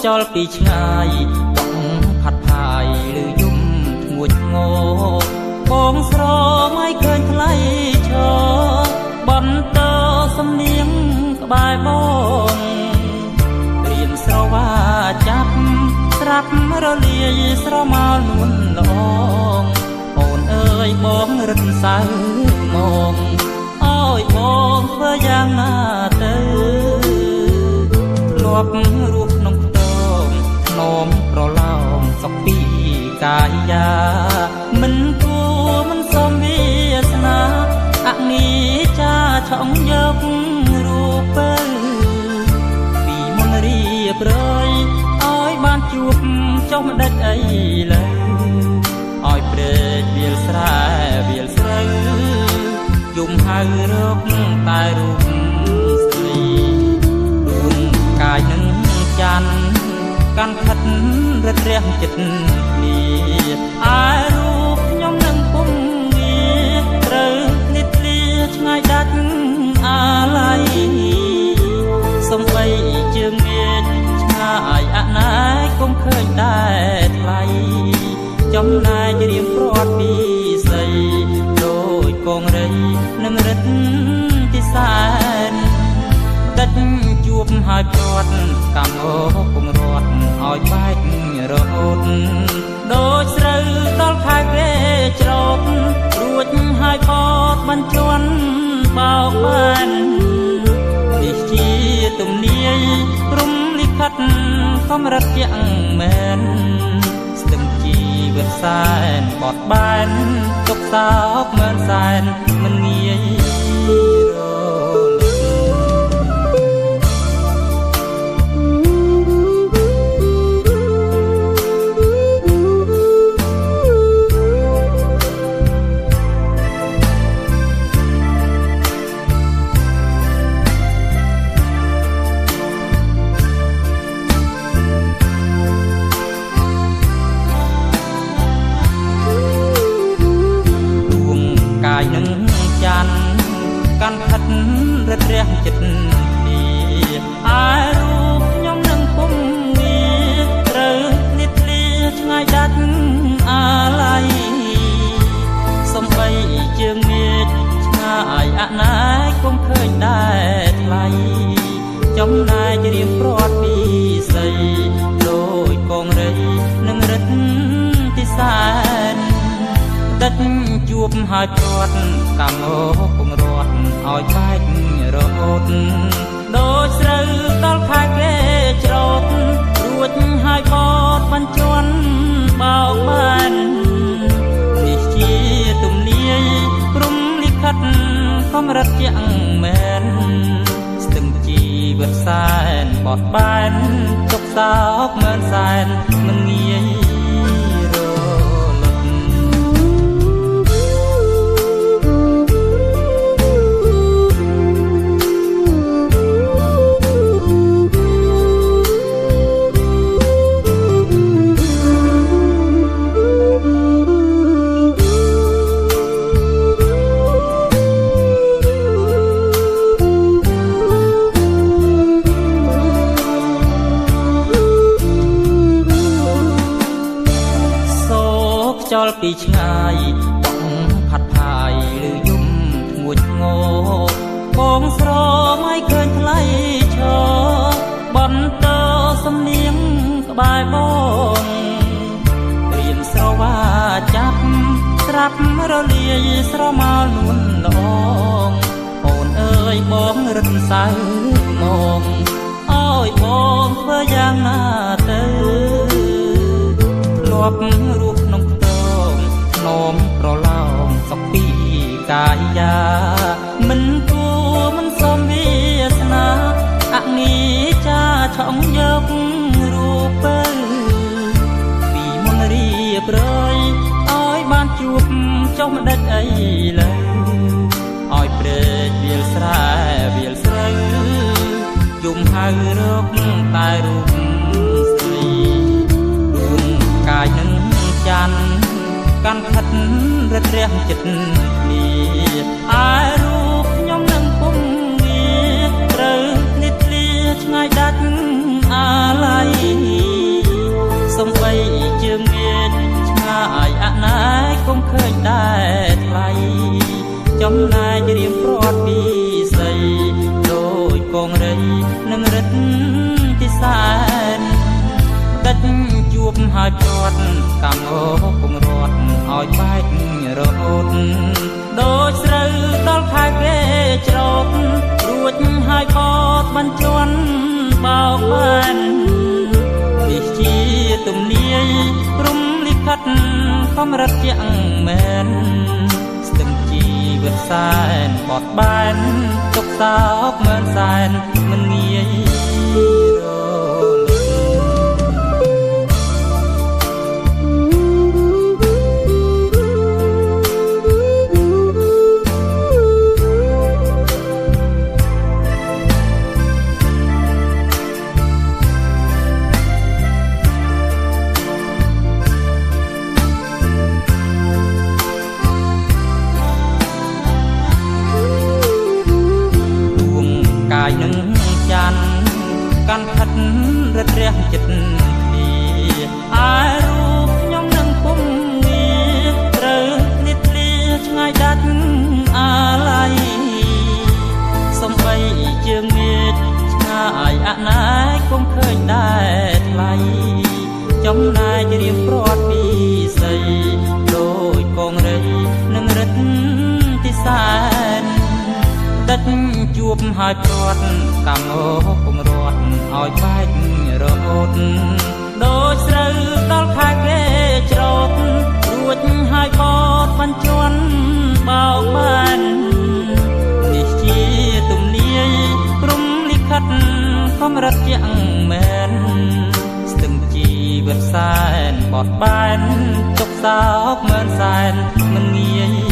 ចោលពីឆ្ងាយបងផាត់ផាយឬយំធ្ងួចងោបងស្រមៃឃើញថ្លៃឈរបន្តសំនៀងក្បែរបងរៀមស្រវាចាប់ស្រាប់រលាយស្រមោលនួនល្អអូនអើយបងរឹកសៅមកអើយបងធ្វើយ៉ាងណាទៅធ្លាប់រស់ក្នុងខ្ទមធ្នមប្រឡោមសុខពីកាយាមិនគួរមិនសមវាសនាអនិច្ចាឆក់យករូបទៅពីមុនរៀបរយឲ្យបានជួបចុះមិនដេចអីឡើយឲ្យព្រែកវាលស្រែវាលស្រូវយំហៅរកតែរូបស្រីដួងកាយនឹងច័ន្ទកាន់ខិតរត់រះចិត្តគ្នាឯរូបខ្ញុំនឹងពុំវាត្រូវនិតលាឆ្ងាយដាច់អាឡ័យសំបីជើងមេឃឆ្ងាយអណាយគុំឃើញដែរថ្លៃចំណែករៀមព្រាត់ពីស្រីដូចកងរៃនឹងរិទ្ធទីសែនដាច់ជួបហើយព្រាត់កម្មអូគំរត់ឲ្យបែករហូតដូចស្រូវដល់ខែគេច្រករួចហើយបត់បញ្ជន់បោកបាននេះជាទំនាយព្រំលិខិតកំរិតយ៉ាងមែនស្ទឹងជីវិតសែនបត់បែនទុកសោកមែនសែនមិនងាយនឹងច័ន្ទកាន់ខិតរត់រះចិត្តគ្នាឯរូបខ្ញុំនឹងពុំវាត្រូវនិតលាឆ្ងាយដាច់អាឡ័យសំបីជើងមេឃឆ្ងាយអណាយគុំឃើញដែរថ្លៃចំណែករៀមព្រាត់ពីស្រីដូចកងរៃនឹងរិទ្ធទីសែនដាច់ជួបហើយព្រាត់កម្មអូគំរត់ឲ្យបែករហូតដូចស្រូវដល់ខែគេច្រករួចហើយបត់បញ្ជន់បោកបាននេះជាទំនាយព្រំលិខិតកំរិតយ៉ាងមែនស្ទឹងជីវិតសែនបត់បែនទុកសោកមែនសែនមិនងាយចោលពីឆ្ងាយបងផាត់ផាយឬយំធ្ងួចងោបងស្រមៃឃើញថ្លៃឈរបន្តសំនៀងក្បែរបងរៀមស្រវាចាប់ស្រាប់រលាយស្រមោលនួនល្អអូនអើយបងរឹកសៅមកអើយបងធ្វើយ៉ាងណាទៅធ្លាប់រស់ក្នុងនមប្រឡោមសុខពីកាយាមិនគួរមិនសមវាសនាអនិច្ចាឆក់យករូបទៅពីមុនរៀបរយឲ្យបានជួបចុះមិនដេចអីឡើយឲ្យព្រែកវាលស្រែវាលស្រូវយំហៅរកតែរូបស្រីដួងកាយនឹងច័ន្ទកាន់ខិតរត់រះចិត្តគ្នាឯរូបខ្ញុំនឹងពុំវាត្រូវនិតលាឆ្ងាយដាច់អាឡ័យ ដែរថ្លៃចំណាយរៀងព្រាត់ពីស្អីដូចកងរៃនឹងរិទ្ធទីសែនដាច់ជួបហើយព្រាត់កម្មអូគំរត់ឲ្យបែករហូតដូចស្រូវដល់ខែគេច្រករួចហើយបត់បញ្ជន់បោកបាននេះជាទំនាយព្រំលិខិតកម្រិតជាងមែនស្ទឹងជីវិតសែនបត់បែនទុកសោកមើលសែនមិនងាយរនឹងចាន់កាន់ខិតរត់រះចិត្តគ្នាអាយរូបខ្ញុំនឹងពុំវាត្រូវនេះធ្លាឆ្ងាយដាច់អាឡ័យសំបីជើងមេឃឆ្ងាយអណាយគង់ឃើញដែរថ្លៃចំណាយរៀងព្រាត់ពីស្អីដូចកងរៃនឹងរិទ្ធទីសែនដាច់ជួបហើយព្រាត់កម្មអូគំរត់ឲ្យបែករហូតដូចស្រូវដល់ខែគេច្រករួចហើយបត់បញ្ជន់បោកបាននេះជាទំនាយព្រំលិខិតកម្រិតជាងមែនស្ទឹងជីវិតសែនបត់បែនទុកសោកមើលសែនមិនងាយ